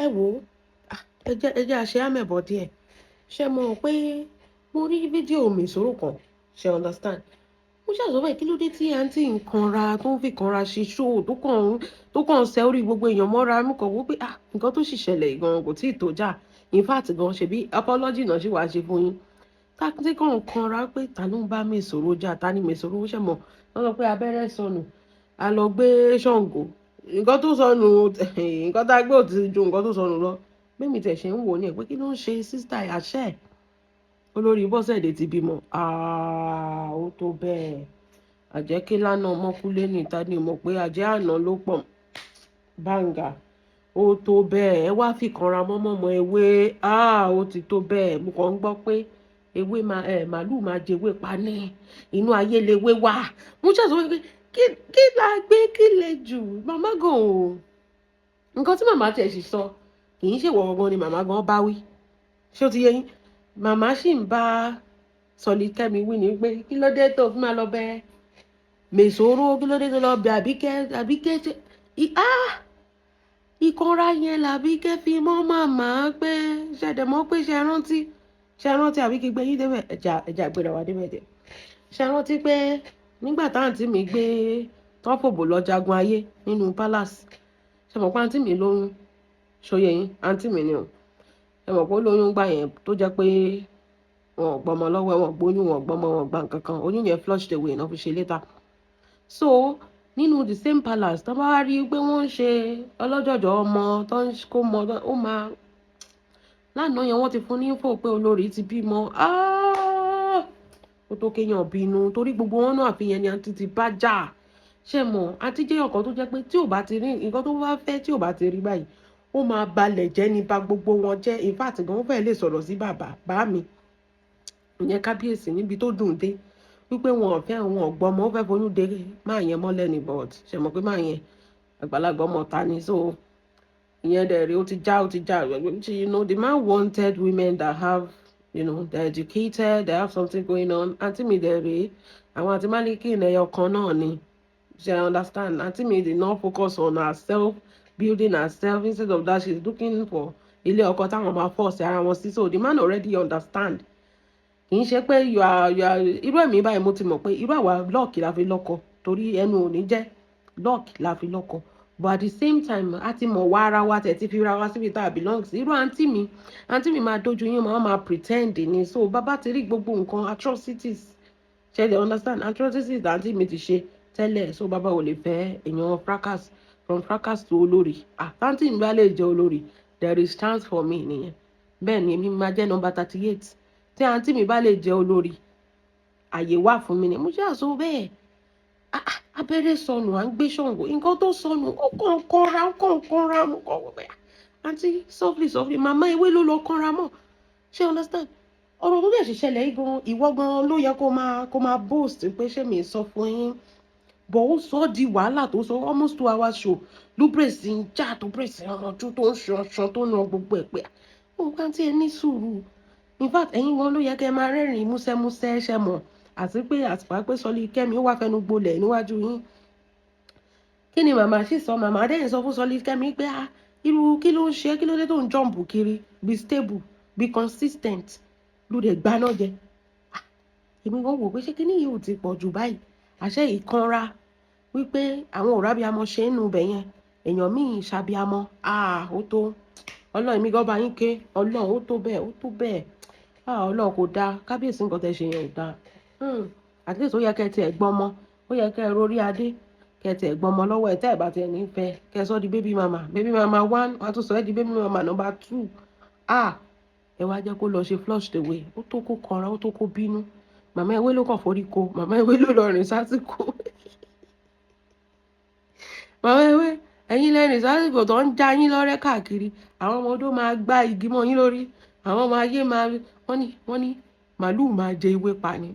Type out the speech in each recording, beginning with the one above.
ẹ wò ó ẹ jẹ́ àṣẹ àmẹ̀bọ̀ díẹ̀ ṣe mọ̀ pé mo rí fídíò Mèsòrò kan ṣe understand mo ṣàṣọ bẹ́ẹ̀ kí ló dé tí àǹtí nkanra tó ń fi kanra ṣe ṣóò tó kàn ń ṣe orí gbogbo èèyàn mọ́ra mú kàn wó pé nǹkan tó sì ṣẹlẹ̀ gan kò tí ì tó jà in fact gan ṣebí apology náà ṣì wàá ṣe fún yín tákìtì kan kanra pé ta ló ń bá Mèsòrò jà ta ni Mèsòrò ṣe mọ̀ wọ́n sọ pé abẹ́rẹ́ sọnù a lọ gbé Ṣàngó nǹkan tó sọnù nǹkan tá a gbé ò ti ju nǹkan tó sọnù lọ mímì tẹ̀ ṣe ń wò ní ẹ̀ pé kí ló ń ṣe sísítà àṣẹ olórí Bọ́sẹ̀dé ti bímọ ó tó bẹ́ẹ̀ àjẹkí lánà ọmọkúlé níta ni mo pé àjẹ́ àná ló pọ̀ báńgà ó tó bẹ́ẹ̀ ẹ wá fi kanra mọ́mọ́mọ́ ewé ó ti tó bẹ́ẹ̀ mo kàn ń gbọ́ pé ewé màálù máa jẹwé pa ní inú ayé lewé wá mo ṣàtúnwé pé kí la gbé kí lè jù màmá gan o nǹkan tí màmá tiẹ̀ sì sọ kì í ṣèwọ̀ gangan ni màmá gan bá wí ṣé ó ti yé yín màmá sì ń bá Sọ̀líkẹ́mi wí ni pé kí ló dé tó fi máa lọ bẹ Mèsòrò kí ló dé tó lọ bẹ Àbíkẹ́ ìkanra yẹn làbíkẹ́ fi mọ́ màmá pé ṣẹ̀dẹ̀ mọ́ pé ṣe rántí àbí kí gbé yín débẹ̀ ẹja gbéra wa débẹ̀ dẹ̀ ṣe rántí pé nígbà táǹtí mi gbé tọ́pọ̀bò lọ jagun ayé nínú palace ṣe mọ̀ pé àǹtí mi lóyún ṣòye yín àǹtí mi ni o ẹ mọ̀ pé ó lóyún gbà yẹn tó jẹ́ pé wọn ò gbọ́mọ lọ́wọ́ wọn gbóyún wọn gbọ́mọ wọn gbà nǹkan kan oyún yẹn flushed away náà fi ṣe later so nínú the same palace tó bá wá rí pé wọ́n ń ṣe ọlọ́jọ̀jọ̀ ọmọ tó ń kó mọ ó máa lánàá yẹn wọ́n ti fún ní info pé olórí ti bímọ ó tó kéèyàn bínú torí gbogbo wọn náà àfihàn ni àǹtí ti bá jà ṣe mọ̀ àǹtí jẹ́ ọkàn tó jẹ́ pé tí ò bá ti rí nǹkan tó bá fẹ́ tí ò bá ti rí báyìí ó máa balẹ̀ jẹ́ ní bá gbogbo wọn jẹ́ in fact gan ó fẹ́ lè sọ̀rọ̀ sí bá mi ìyẹn kábíyèsí níbi tó dùn dé wípé wọn ò fẹ́ wọn ò gbọ́mọ ó fẹ́ foyún dé máa yẹn mọ́lẹ̀ ní but ṣe mọ̀ pé máa yẹn àgbàlagbà ọmọ ta ni so ìyẹn dẹ̀ rí ó ti já the man wanted women that have they're educated they have something going on àǹtí mi dẹ̀ rí àwọn àti Málíkì ẹyọ kan náà ni ṣe understand àǹtí mi did not focus on herself building herself instead of that she's looking for ilé ọkọ táwọn máa force ara wọn sí so the man already understand kì í ṣe pé irú ẹ̀mí báyìí mo ti mọ̀ pé irú àwa lọ́ọ̀kì la fi lọ́kọ torí ẹnu ò ní jẹ́ lọ́ọ̀kì la fi lọ́kọ but at the same time a ti mọ̀ wá ara wa tẹ̀ ti fi ra wa síbi tá a belong sí irú àǹtí mi máa dojú yín máa pretend ni so bàbá ti rí gbogbo nǹkan atrocities ṣe dey understand atrocities àǹtí mi ti ṣe tẹ́lẹ̀ so bàbá ò lè fẹ́ èèyàn fracas from fracas to olórí àǹtí mi bá lè jẹ́ olórí there is chance for me nìyẹn bẹ́ẹ̀ ni èmi máa jẹ́ number 38 tí àǹtí mi bá lè jẹ́ olórí àyè wà fún mi ni mo ṣe àṣọ bẹ́ẹ̀ abẹ́rẹ́ sọnù à ń gbé Ṣàngó nǹkan tó sọnù ó kàn kọ́ra mo kàn wọ bẹ́ẹ̀ àǹtí softly màmá ewé ló lọ kọ́ra mọ́ ṣé understand ọ̀rọ̀ tó dẹ̀ ṣe ṣẹlẹ̀ yìí gan ìwọ gan ló yẹ kó máa boast pé ṣé mi sọ fún yín bọ̀ ó sọ di wàhálà tó sọ almost 2 hours show ló bèrèsì ń jà tó bèrèsì ọ̀rọ̀jú tó ń ṣan tó ń ran gbogbo ẹ̀ pé nǹkan tí ẹ ní sùúrù in fact ẹ̀yin wọn ló yẹ kẹ́ máa rẹ́rìn-ín músẹ́músẹ́ ṣe mọ̀ àti pé àtìpá pé Sọ̀líkẹ́mi ó wá fẹnu gbolẹ̀ níwájú yín kí ni màmá sì sọ màmá dẹ́yìn sọ fún Sọ̀líkẹ́mi pé irú kí ló ń ṣe kí ló dé tó ń jọ̀ǹbù kiri be stable be consistent ló dẹ̀ gbaná jẹ èmi kan wò pé ṣé kí ni yìí ò ti pọ̀ jù báyìí àṣẹ ìkanra wípé àwọn òrábíamọ ṣe ń nu bẹ̀ yẹn èèyàn míì ṣàbíamọ ó tó ọlọ́run èmi gan bá yín ké ọlọ́run ó tó bẹ́ẹ̀ ọlọ́run kò dáa kábíyèsí nǹkan tẹ́ ṣe yẹn ò dáa at least ó yẹ kẹ́ tiẹ̀ gbọ́mọ ó yẹ kẹ́ rórí adé kẹ́ tiẹ̀ gbọ́mọ lọ́wọ́ ẹ̀ tẹ́ ẹ̀ bá tiẹ̀ ní fẹ́ kẹ́ sọ di baby mama 1 wàá tún sọ ẹ́ di baby mama number 2 ẹ wá jẹ́ kó lọ ṣe flushed away ó tó kó kanra ó tó kó bínú màmá ewé ló kàn forí ko màmá ewé ló lọ rìn sásìkò màmá ewé ẹ̀yin lẹ́rìn sásìkò tó ń já yín lọ́rẹ́ káàkiri àwọn ọmọ odó máa gbá igi mọ́ yín lórí àwọn ọmọ ayé máa wọ́n ní màálù máa jẹ ewé pa ni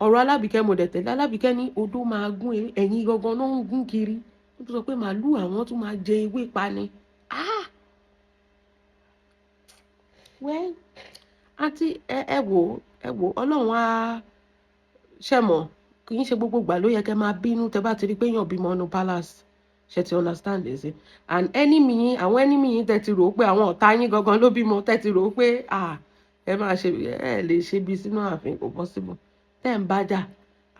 ọ̀rọ̀ Alábìkẹ́ mo dẹ̀ tẹ̀lé Alábìkẹ́ ní odó máa gún ẹ̀yìn gangan náà ń gún kiri ó tún sọ pé màálù àwọn tún máa jẹ ewé pa ni well àti ẹ wò ọlọ́run á ṣẹ̀mọ̀ kì í ṣe gbogbo ìgbà ló yẹ kẹ́ máa bínú tẹ́ bá ti rí pé èèyàn bímọ nu palace ṣe ti understand ẹ sí and enemy yín àwọn enemy yín tẹ́ ti rò ó pé àwọn ọ̀tá yín gangan ló bímọ tẹ́ ti rò ó pé ẹ máa ṣe ẹ lè ṣe bí sínú ààfin kò possible tẹ́ ń bá jà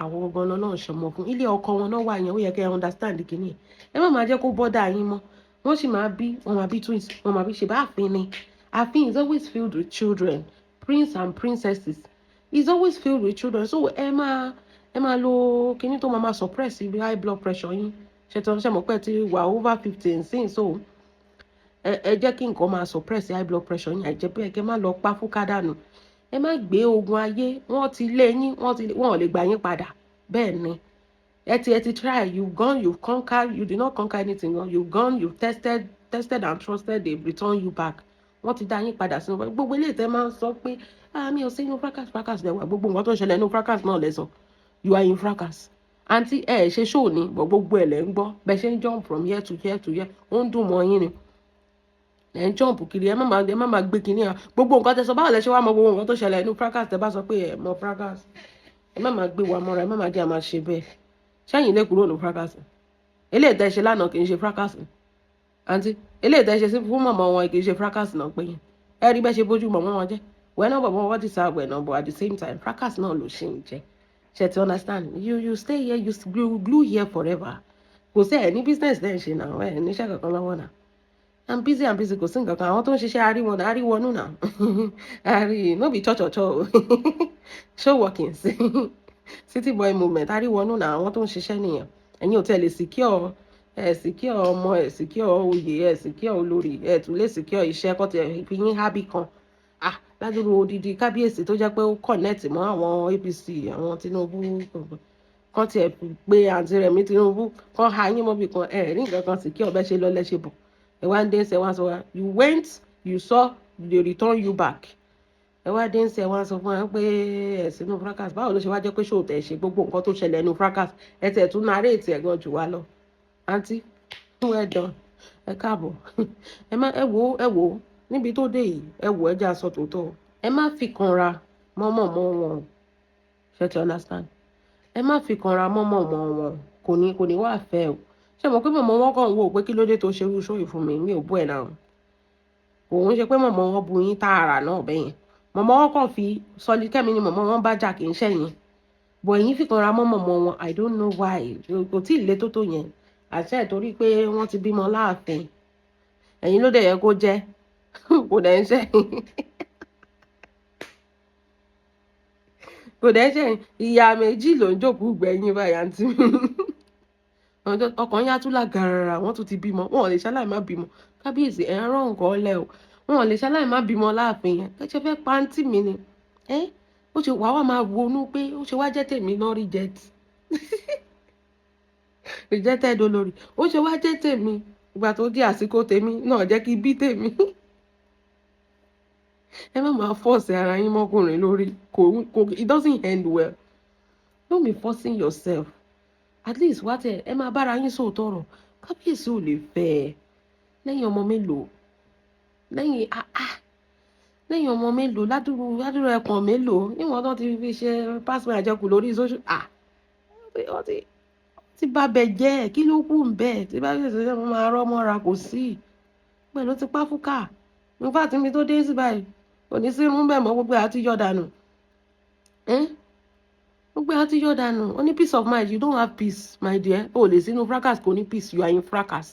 àwọn gangan lọ́nà ṣọmọ fún ilé ọkọ wọn náà wà yẹn ó yẹ kẹ́ ẹ understand kìíní ẹ má máa jẹ́ kó bọ́dà yín mọ́ wọ́n sì máa bí wọ́n máa bí twins wọ́n máa bí ṣe bá ààfin ni ààfin is always filled with children prince and princesses is always filled with children so ẹ máa lo kíní tó máa suppress ibi high blood pressure yín ṣe mọ̀ pé ti wà over 15 sí so ẹ jẹ́ kí nǹkan máa suppress high blood pressure yín àìjẹ́ pé ẹ má lọ pa fúkà dànù ẹ má gbé ogun ayé wọ́n ti lé yín wọ́n ò lè gbà yín padà bẹ́ẹ̀ ni ẹ ti try you've gone you've conquered you did not conquer anything you've gone you've tested and trusted they've returned you back wọ́n ti dá yín padà sínú gbogbo ilé ìtẹ́ máa ń sọ pé mi ò sí inú fracas lẹ́wà gbogbo nǹkan tó ń ṣẹlẹ̀ inú fracas náà lẹ́sọ̀ you are in fracas àǹtí ẹ ṣe ṣóò ní gbogbo ẹ̀ lẹ́ ń gbọ́ bẹ́ẹ̀ ṣe ń jump from here to here to here ó ń dùn mọ́ yín ni ẹ̀ ń jump kiri ẹ má máa gbé kinní à gbogbo nǹkan tẹ́ sọ báwo lẹ ṣe wá mọ gbogbo nǹkan tó ṣẹlẹ̀ inú fracas tẹ́ bá sọ pé ẹ mọ fracas ẹ má máa gbé wa mọ́ra ẹ má máa jẹ́ àmà ṣe bẹ́ẹ̀ ṣẹ́yìn lè kúrò ní fracas eléyìí tẹ́ ṣe lánàá kì í ṣe fracas àǹtí eléyìí tẹ́ ṣe sí fún mọ̀mọ́ wọn kì í ṣe fracas náà pé yẹn ẹ rí bẹ́ẹ̀ ṣe bójú mọ̀mọ́ wọn jẹ́ wẹ́n náà bọ̀bọ̀ wọ́n ti sá àgbẹ̀ náà but at the same time fracas náà ló ṣe ń jẹ́ ṣe ti understand you stay here you glue here forever kò sí ẹ̀ ní business dẹ́ ń ṣe náà ẹ̀ níṣẹ́ kankan lọ́wọ́ náà I'm busy kò sí nǹkan kan àwọn tó ń ṣiṣẹ́ àríwọnú náà no be cho show working city boy movement àríwọnú náà àwọn tó ń ṣiṣẹ́ nìyẹn ẹ̀yin ò tẹ́ lè secure ọmọ secure oyè secure olórí tún lè secure iṣẹ́ kọ́ tẹ̀ fi yín hábì kan ládùúgbò odidi kábíyèsí tó jẹ́ pé ó connect mọ́ àwọn APC àwọn Tinubu kan tiẹ̀ pé àǹtí Rẹ̀mí Tinubu kan ha yín mọ́bì kan rí nǹkan kan secure bẹ́ẹ̀ ṣe lọ lẹ́ṣẹ̀ bọ̀ ẹ wá ń dé ṣe wá sọ wá you went you saw they return you back ẹ wá dé ṣe wá sọ fún wa pé ẹ sínú fracas báwo ló ṣe wá jẹ́ pé ṣòó tẹ̀ ṣe gbogbo nǹkan tó ṣẹlẹ̀ nínú fracas ẹ tẹ̀ tún narrate ẹ̀ gan jù wá lọ àǹtí fún ẹ dán ẹ káàbọ̀ ẹ wò níbi tó dé yìí ẹ wò ẹ jẹ́ aṣọ tòótọ́ ẹ má fi kanra mọ́mọ́ wọn ṣe ti understand ẹ má fi kanra mọ́mọ́ wọn kò ní wá fẹ́ o ṣe mọ̀ pé mọ̀mọ́ wọn kàn ń wò pé kí ló dé tó ṣe irú ṣóyè fún mi ò bú ẹ̀ náà òun ṣe pé mọ̀mọ́ wọn bu yín tààrà náà bẹ́yẹn mọ̀mọ́ wọn kàn fi sọlí kẹ́mi ni mọ̀mọ́ wọn bá jà kì í ṣẹ̀yìn bọ̀ ẹ̀yìn fi kanra mọ́mọ́ wọn I don't know why kò tí ì lé tó yẹn àṣẹ ìtorí pé wọ́n ti bímọ láàfin ẹ̀yin ló dẹ̀ yẹ kó jẹ́ kò dẹ̀ ń ṣẹ̀yìn kò dẹ̀ ń ṣẹ̀yìn ìyá méjì ló ń jókòó gbẹ̀yìn báyìí àǹtí ọkàn yá tún lágàràrà wọ́n tún ti bímọ wọn ò lè ṣaláì má bímọ kábíyèsí ẹ̀ ń rán nǹkan ọlẹ́ o wọn ò lè ṣaláì má bímọ láàfin yẹn ẹ ṣe fẹ́ pàǹtí mi ni ó ṣe wàá máa ronú pé ó ṣe wá jẹ́ tèmi náà rejected olórí ó ṣe wá jẹ́ tèmi ìgbà tó di àsìkò tèmi náà jẹ́ kí bí tèmi ẹ má máa force ara yín mọ́kùnrin lórí it doesn't end well don't be forcing yourself at least wá tẹ ẹ máa bára yín sóòótọ́ ọ̀rọ̀ kábíyèsí ò lè fẹ́ ẹ lẹ́yìn ọmọ mélòó lẹ́yìn ọmọ mélòó ládùúrú ẹ̀pọ̀n mélòó níwọ̀n tó ti fi ṣe pásítọ̀ àjẹkù lórí social tí bá bẹ jẹ́ kí ló kù ń bẹ́ẹ̀ tí bá bẹ̀rẹ̀ sọ́jọ́ máa rọ́ mọ́ra kò sí pẹ̀lú ti pa fúkà nígbà tí mi tó dé sí báyìí kò ní sí irun bẹ́ẹ̀ mọ́ gbogbo àti yọ̀ dànù gbogbo àti yọ̀ dànù ó ní peace of mind you don't have peace my dear o lè sínú fracas kò ní peace you are in fracas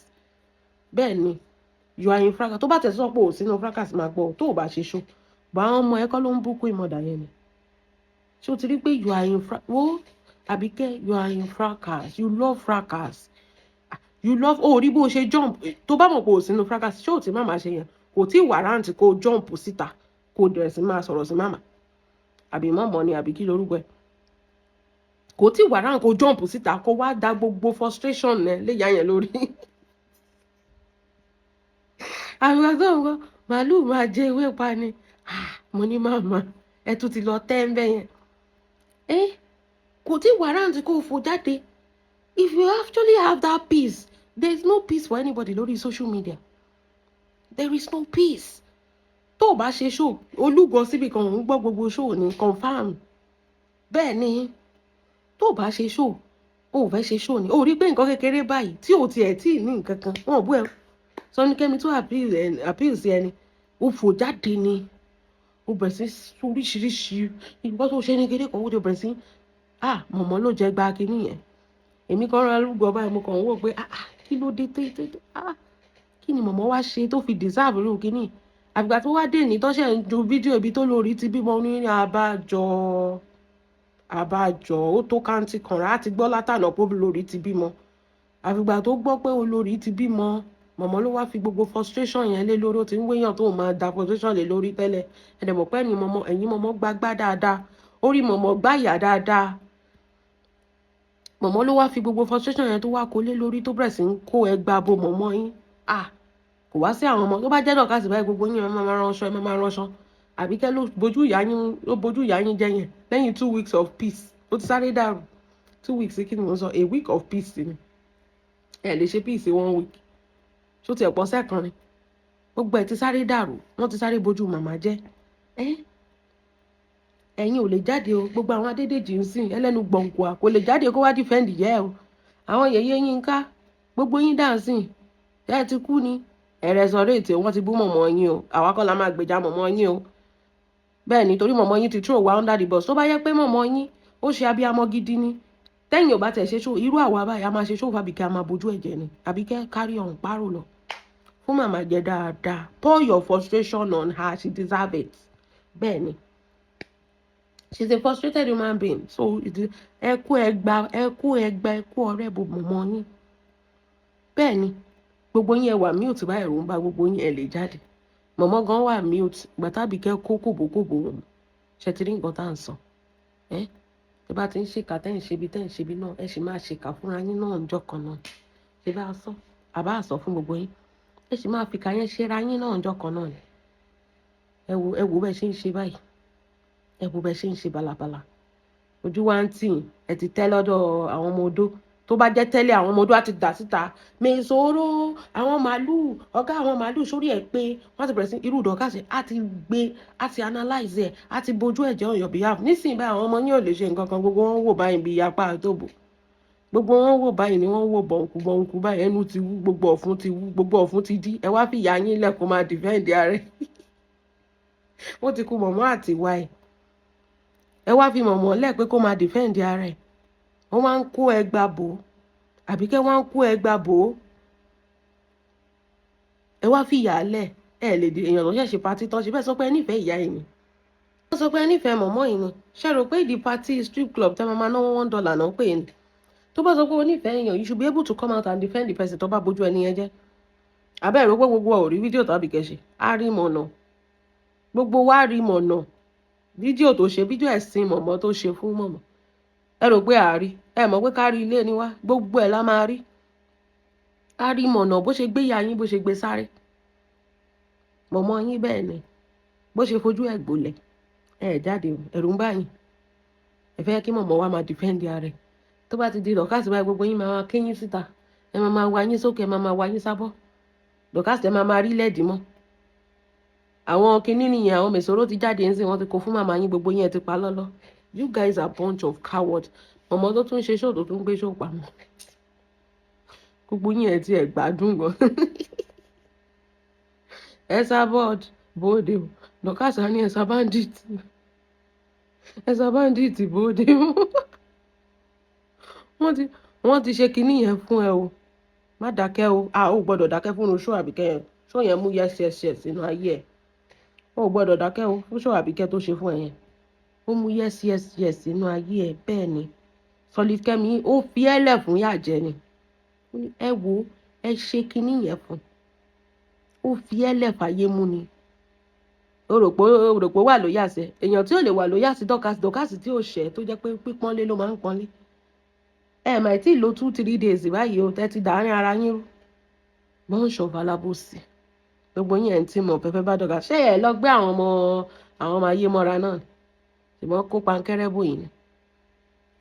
bẹ́ẹ̀ ni you are in fracas tó bá tẹ̀ sọ́ pé ò sínú fracas máa gbọ́ tó o bá ṣe ṣó bá àwọn ọmọ ẹ̀kọ́ ló ń búkú ìmọ̀dà yẹn ni ṣé o ti rí pé you are in fracas wo Àbíkẹ́ you are in fracas you love fracas you love rí bó ṣe jump tó bá mọ̀ pé ò sínú fracas ṣé ò tí má máa ṣe yẹn kò tí wàrántì kó jump síta kó dẹ̀ sí máa sọ̀rọ̀ sí màmá àbí mọ̀mọ́ ni àbí kí lorúkọ ẹ̀ kò tí wàrántì kó jump síta kó wá da gbogbo frustration ẹ̀ léyà yẹn lórí àwọn àgbà nǹkan màálù máa jẹ ewé pa ni mo ní màmá ẹ tún ti lọ tẹ́ ń bẹ́ yẹn kò tí warrant kó fò jáde if you actually have that peace there is no peace for anybody lórí social media there is no peace tó o bá ṣe show olúgọ síbi kan ń gbọ́ gbogbo show ní confam bẹ́ẹ̀ ni tó o bá ṣe show ò fẹ́ ṣe show ni ó rí pé nǹkan kékeré báyìí tí ò tiẹ̀ tí ì ní nǹkan kan wọn ò bú ẹ Sọ́nikẹ́mi tó appeal sí ẹni ó fò jáde ni ó bẹ̀rẹ̀ sí oríṣiríṣi nǹkan tó ṣe ní kékeré kan ó ti bẹ̀rẹ̀ sí mọ̀mọ́ ló jẹ́ gba kínní yẹn èmi kan rán alúgbọ báyìí mo kàn ń wò pé kí ló dé kí ni mọ̀mọ́ wá ṣe tó fi deserve irú kínní àgbà tó wá dé ní tọ́ṣẹ̀ ń ju fídíò ibi tó lórí ti bímọ ní àbájọ ó tó kántì kan rà á ti gbọ́ látànà pé olórí ti bímọ àfìgbà tó gbọ́ pé olórí ti bímọ mọ̀mọ́ ló wá fi gbogbo frustration yẹn lé lórí ó ti ń wéyàn tó máa da frustration lé lórí tẹ́lẹ̀ ẹ̀dẹ̀mọ̀ pẹ́ ni ẹ̀yin mọ̀mọ́ gbágbá dáadáa orí mọ̀mọ́ gbáyà dáadáa mọ̀mọ́ ló wá fi gbogbo frustration yẹn tó wá kó lé lórí tó bẹ̀rẹ̀ sí ń kó ẹgbà bo mọ̀mọ́ yín kò wá sí àwọn ọmọ tó bá jẹ́ dọ̀kásì báyìí gbogbo yín ẹ máa ránṣọ Àbíkẹ́ ló bójú ìyá yín jẹ́ yẹn lẹ́yìn 2 weeks of peace ó ti sáré dàrú 2 weeks kí ni mo sọ a week of peace ni ẹ lè ṣe peace 1 week ṣó ti ẹ̀pọ̀ sẹ́kan ni gbogbo ẹ̀ ti sáré dàrú wọ́n ti sáré bójú màmá jẹ́ ẹ̀yin ò lè jáde o gbogbo àwọn Adédèjì ń sìn ẹlẹ́nu gbọ̀ǹkùà kò lè jáde kó wá defend yẹ́ o àwọn yẹ̀yẹ́ yín ká gbogbo yín dà sìn ẹ ti kú ni ẹ̀rẹ̀ sọ̀rọ̀ ètè wọ́n ti bú mọ̀mọ́ yín o àwa kọ́ la máa gbèjà mọ̀mọ́ yín o bẹ́ẹ̀ ni torí mọ̀mọ́ yín ti throw wa under the bus tó bá yẹ pé mọ̀mọ́ yín ó ṣe abiyamọ gidi ni tẹ́yìn ò bá tẹ̀ ṣe show irú àwa báyìí a máa ṣe show fàbíkẹ́ a máa bójú ẹ̀jẹ̀ ni Àbíkẹ́ carry on párò lọ fún màmá jẹ dáadáa pour your frustration on her she deserve it bẹ́ẹ̀ ni she's a frustrated human being so ẹ kú ọ̀rẹ́ bo mọ̀mọ́ yín bẹ́ẹ̀ ni gbogbo yín ẹ wà mute báyìí ẹ̀rù ń bá gbogbo yín ẹ lè jáde mọ̀mọ́ gan wà mute gbàtàbíkẹ́ kó kòbókòbó wọn ṣe ti rí nǹkan tá à ń sọ ẹ bá ti ń ṣèkà tẹ́ ń ṣebi náà ẹ sì máa ṣèkà fúnra yín náà ọjọ́ kan náà ṣe bá sọ àbá àsọ fún gbogbo yín ẹ sì máa fìkà yẹn ṣera yín náà ọjọ́ kan náà ni ẹ wo bẹ́ẹ̀ ṣe ń ṣe báyìí ẹ wo bẹ́ẹ̀ ṣe ń ṣe balabala ojú wa ń tì ẹ ti tẹ́ lọ́dọ̀ àwọn ọmọ odó tó bá jẹ́ tẹ́lẹ̀ àwọn ọmọ odó á ti dà síta mèsòrò àwọn màálùú ọ̀gá àwọn màálùú sórí ẹ̀ pé wọ́n ti bẹ̀rẹ̀ sí irú dọ̀kásì á ti gbé á ti analyze ẹ̀ á ti bójú ẹ̀jẹ̀ on your behalf nísìnyí báyìí àwọn ọmọ yín ò lè ṣe nǹkan kan gbogbo wọn wò báyìí bí apá àtòbò gbogbo wọn wò báyìí ni wọ́n wò bọ̀ǹkù báyìí ẹnu ti wú gbogbo ọ̀fun ti dí ẹ wá fi ìyá yín lẹ̀ kó máa defend ààrẹ ó ti kú mọ̀mọ́ àti wá ẹ wá fi mọ̀mọ́ lẹ̀ pé kó máa defend ààrẹ wọ́n wá ń kó ẹgbà bò Àbíkẹ́ wá ń kó ẹgbà bò ẹ wá fi ìyá lẹ̀ ẹ lè di èèyàn tó ṣẹ̀ṣẹ̀ patí tán ṣe bẹ́ẹ̀ sọ pé ẹ nífẹ̀ẹ́ ìyá yìí ni wọ́n sọ pé ẹ nífẹ̀ẹ́ mọ̀mọ́ yìí ni ṣe rò pé ìdí patí strip club tẹ́ máa náwó $1 náà pè ní tó bá sọ pé o nífẹ̀ẹ́ èèyàn you should be able to come out and defend the person tó bá bójú ẹni yẹn jẹ́ abẹ́ ìró pé gbogbo ò rí fídíò tó Àbíkẹ́ ṣe á rí mọ̀nà gbogbo wa rí mọ̀nà fídíò tó ṣe fídíò ẹ̀sìn mọ̀mọ́ tó ṣe fún mọ̀mọ́ ẹ rò pé àárí ẹ mọ̀ pé kárí ilé ni wá gbogbo ẹ̀ la máa rí á rí mọ̀nà bó ṣe gbé ìyá yín bó ṣe gbé sáré mọ̀mọ́ yín bẹ́ẹ̀ ni bó ṣe fojú ẹ̀ gbolẹ̀ ẹ jáde ẹ̀rù ń bá yín ẹ fẹ́ kí mọ̀mọ́ wa máa defend ààrẹ tó bá ti di dọ̀kásì báyìí gbogbo yín máa kéyín síta ẹ máa wá yín sókè ẹ máa wá yín sábọ́ dọ̀kásì ẹ máa rí lẹ́ẹ̀dì mọ́ àwọn kinní nìyẹn àwọn mèsòrò ti jáde ń sìn wọ́n ti kó fún màmá yín gbogbo yín ẹ ti pa lọ́lọ́ you guys are bunch of cowards mọ̀mọ́ tó tún ṣe ṣó tó tún gbé ṣó pamọ́ gbogbo yín ẹ ti ẹ̀ gbádùn gan ẹ̀sà bọ́ọ̀d bóde o dọ̀kásì á ní ẹ̀sà bandit bóde o wọ́n ti ṣe kinní yẹn fún ẹ o má dákẹ́ o ò gbọ́dọ̀ dákẹ́ fún un ṣó Àbíkẹ́ yẹn ṣó yẹn mú yes sínú ayé ẹ̀ ò gbọ́dọ̀ dákẹ́ o fún ṣó Àbíkẹ́ tó ṣe fún ẹ yẹn ó mú yes sínú ayé ẹ̀ bẹ́ẹ̀ ni Sọ́nikẹ́mi ó fi ẹ́lẹ̀ fún yàjẹ́ ni ẹ wo ẹ ṣe kinní yẹn fún ó fi ẹ́lẹ̀ fàyè mú ni o rò pé wà lóyà sẹ èèyàn tí ò lè wà lóyà sí dọ́kásì tí ò ṣẹ́ tó jẹ́ pé pípọ́nlé ló máa ń pọ́nlé ẹ mà tí lo 2-3 days báyìí o tẹ́ ti dàárín ara yín rú bunch of alábòsí gbogbo yín ẹ̀ ń tí mọ̀ pẹ́pẹ́ bá dọ̀gá ṣé ẹ lọ gbé àwọn ọmọ ayé mọ́ra náà ṣùgbọ́n kó pankẹ́rẹ́ bò yín ni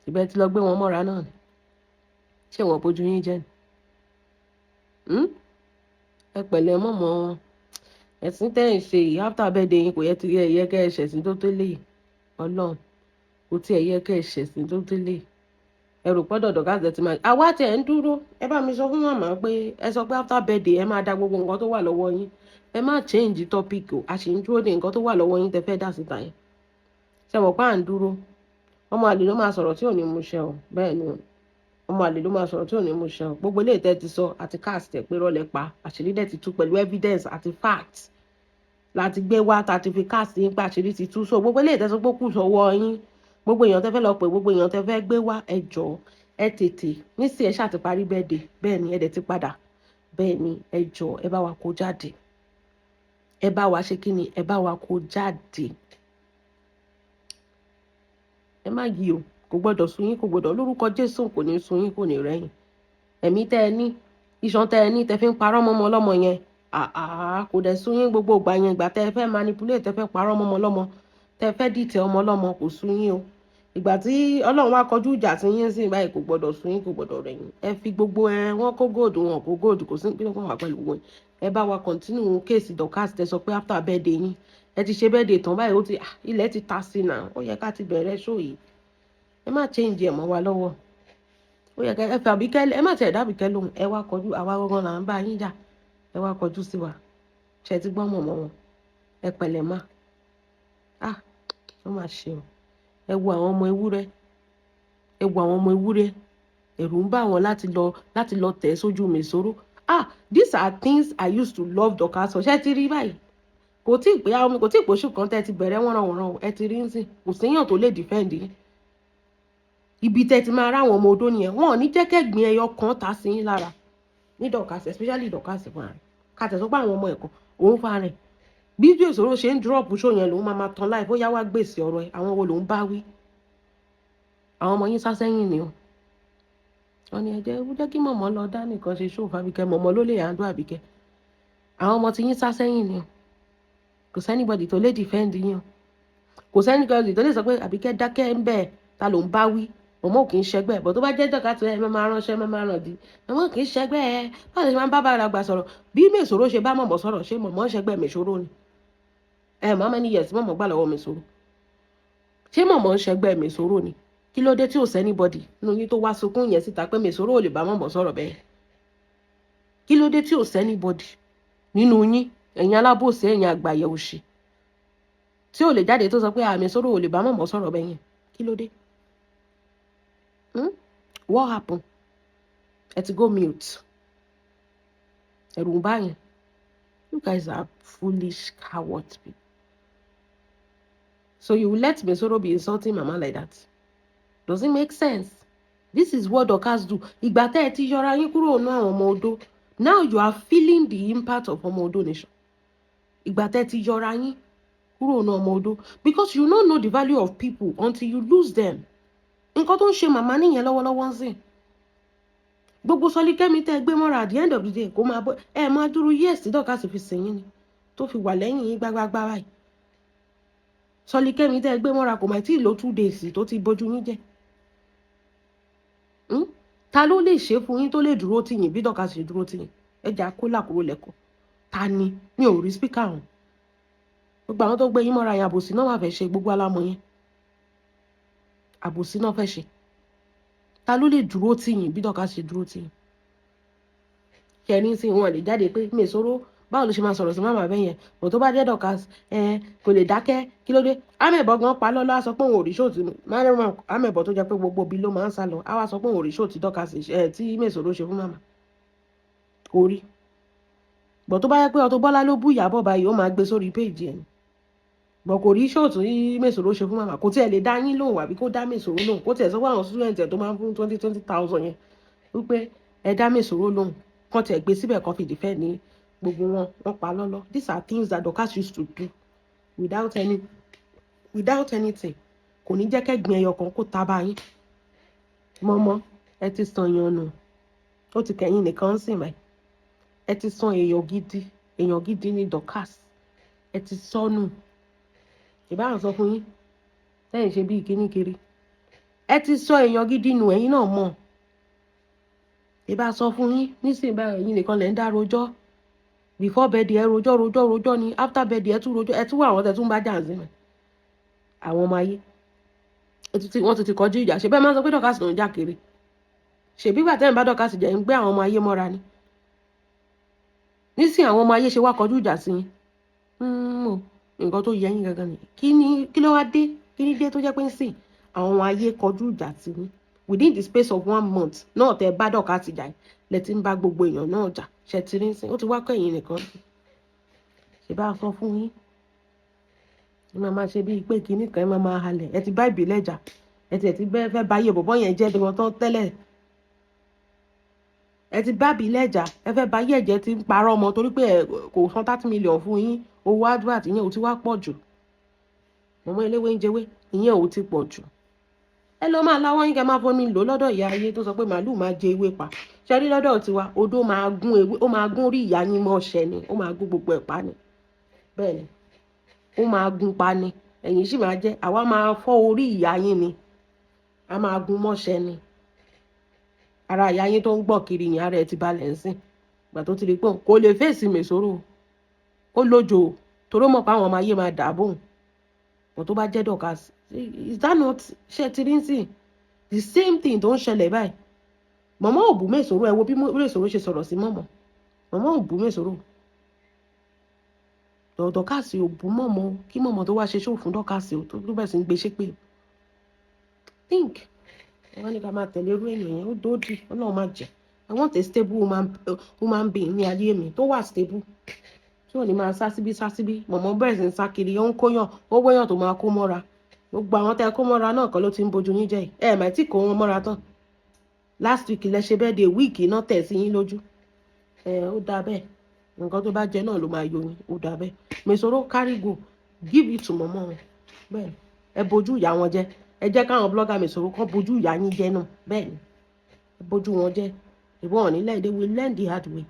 ṣùgbọ́n ti lọ gbé wọn mọ́ra náà ni ṣé wọn bójú yín jẹ́ ni ẹ pẹ̀lẹ́ mọ̀mọ́ wọn ẹ̀sìn tẹ́ ẹ̀ ṣe yìí after birthday yín kò yẹ ti yẹ kẹ́ ẹ ṣẹ̀sìn tó tó lè Ọlọ́run kò tí ẹ yẹ kẹ́ ẹ ṣẹ̀sìn tó tó lè ẹrù pọ́dọ̀ Dorcas ẹ ti máa àwa tẹ̀ ń dúró ẹ bá mi sọ fún màmá pé ẹ sọ pé after birthday ẹ máa da gbogbo nǹkan tó wà lọ́wọ́ yín ẹ má change topic o a sì ń dúró de nǹkan tó wà lọ́wọ́ yín tẹ fẹ́ dà síta yẹn ṣe mọ̀ pé à ń dúró ọmọ àlè ló máa sọ̀rọ̀ tí ò ní mú ṣẹ o bẹ́ẹ̀ ni ọmọ àlè ló máa sọ̀rọ̀ tí ò ní mú ṣẹ o gbogbo eléyìí tẹ́ ti sọ àti cast ẹ̀ pé rọ́lẹ̀ pa àṣírí dẹ̀ ti tú pẹ̀lú evidence àti fact láti gbé wá tá ti fi cast yín pa àṣírí ti tú so gbogbo eléyìí tẹ́ sọ pé kù sọ́wọ́ yín gbogbo èèyàn tẹ́ fẹ́ lọ pè gbogbo èèyàn tẹ́ fẹ́ gbé wá ẹ jọ̀ọ́ ẹ tètè nísì ẹ ṣáà ti parí birthday bẹ́ẹ̀ ni ẹ dẹ̀ ti padà bẹ́ẹ̀ ni ẹ jọ̀ọ́ ẹ bá wa kó jáde ẹ bá wa ṣe kí ni ẹ bá wa kó jáde ẹ má yí o kò gbọ́dọ̀ sun yín kò gbọ́dọ̀ lórúkọ Jésù kò ní sun yín kò ní rẹ́yìn ẹ̀mí tẹ́ ẹ ní iṣan tẹ́ ẹ ní tẹ́ fi ń parọ́ mọ́mọ ọlọ́mọ yẹn kò dẹ̀ sun yín gbogbo ìgbà yẹn ìgbà tẹ́ ẹ fẹ́ manipulate tẹ́ fẹ́ parọ́ mọ́mọ ọlọ́mọ tẹ́ fẹ́ dìtẹ̀ ọmọ ọlọ́mọ kò sun yín o ìgbà tí Ọlọ́run wá kọjú ìjà sí yín sí báyìí kò gbọ́dọ̀ sun yín kò gbọ́dọ̀ rẹ̀yìn ẹ fi gbogbo wọn kó góòdù wọn kó góòdù kò sí pínlẹ̀ wà pẹ̀lú wọn ẹ bá wa continue kéèsì Dorcas tẹ́ sọ pé after birthday yín ẹ ti ṣe birthday tán báyìí ó ti ilẹ̀ ti ta sí náà ó yẹ ká ti bẹ̀rẹ̀ show yìí ẹ má change ẹ̀ mọ́ wa lọ́wọ́ ó yẹ ká ẹ fi Àbíkẹ́ ẹ má tẹ̀ dábìkẹ́ lóhùn ẹ wá kọjú àwa gangan là ń bá yín jà ẹ wá kọjú sí wa ṣe ti gbọ́ mọ̀mọ́ wọn ẹ pẹ̀lẹ́ má ó má ṣe o ẹ wo àwọn ọmọ ewúrẹ́ ẹ wo àwọn ọmọ ewúrẹ́ ẹ̀rù ń bà wọ́n láti lọ tẹ̀ sójú Mèsòrò these are things I used to love Dorcas ṣe ti rí báyìí kò tí ì pé oṣù kan tẹ́ ti bẹ̀rẹ̀ wọ́nranwọ̀nran ẹ ti rí ń sìn kò séèyàn tó lè defend yín ibi tẹ́ ti máa ráwọn ọmọ odó nìyẹn wọn ò ní jẹ́ kẹ́gbìn ẹyọ kan ta sí yín lára ní Dorcas especially Dorcas fún ààrẹ kàtẹ́ sọ pé àwọn ọmọ ẹ̀kọ́ òun fa rẹ̀ bí Mèsòrò ṣe ń drop show yẹn lòun máa tan láì bóyá wá gbèsè ọ̀rọ̀ ẹ̀ àwọn wo lòun bá wí àwọn ọmọ yín sá sẹ́yìn ni o wọn ni ẹ̀jẹ̀ jẹ́ kí mọ̀mọ́ lọ dá nìkan ṣe show fàbíkẹ́ mọ̀mọ́ ló lè handle Àbíkẹ́ àwọn ọmọ tí yín sá sẹ́yìn ni o kò sẹ́nibọ̀dì tó lè defend yín o kò sẹ́nibọ̀dì tó lè sọ pé Àbíkẹ́ dákẹ́ ń bẹ̀ ta ló ń bá wí mọ̀mọ́ ò kì í ṣẹgbẹ́ bọ̀ tó bá jẹ́ Dorcas ẹ máa ránṣẹ́ máa ràn dí mọ̀mọ́ kì í ṣẹgbẹ́ ẹ báwo lè ṣe máa ń bá bàrà gbà sọ̀rọ̀ bí Mèsòrò ṣe bá mọ̀mọ́ sọ̀rọ̀ ṣé mọ̀mọ́ ṣẹgbẹ́ Mèsòrò ni how many years mọ̀mọ́ gbà lọ́wọ́ Mèsòrò ṣé mọ̀mọ́ ṣẹgbẹ́ Mèsòrò ni kí ló dé tí ò sẹ́nibọ̀dì nínú yín tó wá sunkún yẹn síta pé Mèsòrò ò lè bá mọ̀mọ́ sọ̀rọ̀ bẹ́ẹ̀ kí ló dé tí ò sẹ́nibọ̀dì nínú yín ẹ̀yin alábòsí ẹ̀yin àgbàyẹ̀ òṣì tí ò lè jáde tó sọ pé Mèsòrò ò lè bá mọ̀mọ́ sọ̀rọ̀ bẹ́ẹ̀ yẹn kí ló dé what happened ẹ ti go mute ẹ̀rù ń bá yẹn you guys are foolish coward people so you will let Mèsòrò be insulting mama like that does it make sense this is what Dorcas do ìgbà tẹ́ ẹ ti yọra yín kúrò ní àwọn ọmọ odó now you are feeling the impact of ọmọ odó nation ìgbà tẹ́ ẹ ti yọra yín kúrò ní ọmọ odó because you no know the value of people until you lose them nǹkan tó ń ṣe màmá nìyẹn lọ́wọ́lọ́wọ́ ń sìn gbogbo Sọlikẹ́mi tẹ́ ẹ gbé mọ́ra at the end of the day kó máa bọ́ ẹ máa dúró yes tí Dorcas fi sìn yín ni tó fi wà lẹ́yìn yín gbágbágbá báyìí Sọlikẹ́mi tẹ́ ẹ gbé mọ́ra kò máa tí ì lo 2 days tó ti bójú yín jẹ́ ta ló lè ṣe fún yín tó lè dúró tì yín bí Dorcas ṣe dúró tì yín ẹja kó làkúrò lẹ́kọ̀ọ́ ta ni mi ò rí spíkà hàn gbogbo àwọn tó gbé yín mọ́ra yẹn àbòsí náà wà fẹ́ ṣe gbogbo alámọ̀ yẹn àbòsí náà fẹ́ ṣe ta ló lè dúró tì yín bí Dorcas ṣe dúró tì yín kẹrin sí wọn lè jáde pé Mèsòrò báwo ló ṣe máa sọ̀rọ̀ sí màmá bẹ́ẹ̀ yẹn bò tó bá jẹ́ Dorcas kò lè dákẹ́ kí ló dé amẹ̀bọ̀ gan pa lọ́lọ́ á sọ pé òun ò rí ṣòtì amẹ̀bọ̀ tó jẹ́ pé gbogbo bí ló máa ń sá lọ á wá sọ pé òun ò rí ṣòtì Dorcas tí Mèsòrò ṣe fún màmá kò rí bò tó bá yẹ pé Auto Bola ló bú Ìyábọ̀ báyìí ó máa gbé sórí péèjì ẹ̀ bọ̀ kò rí ṣòtì tí Mèsòrò ṣe fún màmá kò tiẹ̀ lè dá yín lóhùn àbí kó dá Mèsòrò lóhùn kó tiẹ̀ sọ pé àwọn student ẹ̀ tó máa ń fún 20,000 yẹn wípé ẹ dá Mèsòrò lóhùn kàn tiẹ̀ gbé síbẹ̀ kan fi defend ní gbogbo wọn pa lọ́lọ́ these are things that Dorcas used to do without anything kò ní jẹ́ kẹ́gbìn ẹyọ kan kó ta bá yín mọ́mọ́ ẹ ti sàn yàn nù ó ti kẹ̀yìn nìkan ń sìn báyìí ẹ ti sàn èèyàn gidi ní Dorcas ẹ ti sọnù ìbára sọ fún yín lẹ́yìn ṣe bíi kíní kiri ẹ ti sọ èèyàn gidi nù ẹ̀yin náà mọ̀ ìbá sọ fún yín nísìnyí báyìí ẹ̀yin nìkan lẹ̀ ń dá rojọ́ before birthday ẹ rojọ́ ni after birthday ẹ tún rojọ́ ẹ tún wà àwọn tẹ̀ tún bá jà sí mi àwọn ọmọ ayé wọ́n ti kọjú ìjà ṣe bẹ́ẹ̀ máa ń sọ pé Dorcas ló ń jà kiri ṣèbí ìgbà tẹ́yìn bá Dorcas jẹ́ ń gbé àwọn ọmọ ayé mọ́ra ni nísìnyí àwọn ọmọ ayé ṣe wá kọjú ìjà sí yín nǹkan tó yẹ yín gangan ni kí ló wá dé kí ní dé tó jẹ́ pé ń sìn àwọn ọmọ ayé kọjú ìjà sí yín within the space of 1 month náà tẹ́ bá Dorcas jà lẹ ti ń bá gbogbo èèyàn náà jà ṣe ti rí sìn ó ti wá kẹ́yìn nìkan ṣe bá sọ fún yín ẹ máa ṣe bíi pé kinní kan ẹ máa halẹ̀ ẹ ti bá ìbílẹ̀ jà ẹ ti fẹ́ báyé bọ̀bọ́ yẹn jẹ́ bí wọ́n tán tẹ́lẹ̀ ẹ ti bá ìbílẹ̀ jà ẹ fẹ́ báyé ẹ̀jẹ̀ ti ń parọ́ ọmọ torí pé kò san 30 million fún yín owó advert ìyẹn ò ti wá pọ̀ jù mọ̀mọ́ eléwé ń jẹwé ìyẹn ò ti pọ̀ jù ẹ lọ máa láwọ́ yín kẹ́ máa fọmi lò lọ́dọ̀ ìyá ayé tó sọ pé màálù máa jẹ ewé pa ṣe rí lọ́dọ̀ tiwa odó máa gún ewé ó máa gún orí ìyá yín mọ́ ọṣẹ ni ó máa gún gbogbo ẹ̀ pa ni bẹ́ẹ̀ ni ó máa gún pa ni ẹ̀yin sì máa jẹ́ àwa máa fọ́ orí ìyá yín ni a máa gún mọ́ṣẹ ni ara ìyá yín tó ń gbọ̀n kiri yẹn ara ẹ̀ ti balẹ̀ ń sìn ìgbà tó ti rí pọ̀ kò lè fèsì mèsòrò ó lójó toró mọ̀ pé àwọn ọmọ ayé máa dà bóun bọ̀ tó bá jẹ́ Dorcas is that not ṣe ti rí ń sìn the same thing tó ń ṣẹlẹ̀ báyìí mọ̀mọ́ ò bú mèsòrò ẹ wo bí mèsòrò ṣe sọ̀rọ̀ sí mọ̀mọ́ ò bú mèsòrò Dorcas ò bú mọ̀mọ́ kí mọ̀mọ́ tó wá ṣe ṣó fún Dorcas ò tó bẹ̀ sí ń gbé ṣépè think wọ́n ní ká máa tẹ̀lé irú èèyàn yẹn ó dòdì ọlọ́run máa jẹ́ I want a stable woman being ní ayé mi tó wà stable tí ò ní máa sá síbí mọ̀mọ́ bẹ̀rẹ̀ sí ń sá kiri ó ń kóyàn ó wéyàn tó máa kó mọ́ra gbogbo àwọn tẹ́ kó mọ́ra náà kan ló ti ń bojú yín jẹ́ ẹ̀ mà tí kò wọn mọ́ra tán last week lẹ ṣe birthday week náà tẹ̀ sí yín lójú ó dáa bẹ́ẹ̀ nǹkan tó bá jẹ náà ló máa yọ yín ó dáa bẹ́ẹ̀ mèsòrò carry go give it to mọ̀mọ́ wọn bẹ́ẹ̀ ẹ bojú ìyá wọn jẹ́ ẹ jẹ́ káwọn blogger mèsòrò kan bojú ìyá yín jẹ́ náà bẹ́ẹ̀ ni ẹ bojú wọn jẹ́ ìwọ ò ní lẹ́ẹ̀dẹ́ we learn the hard way.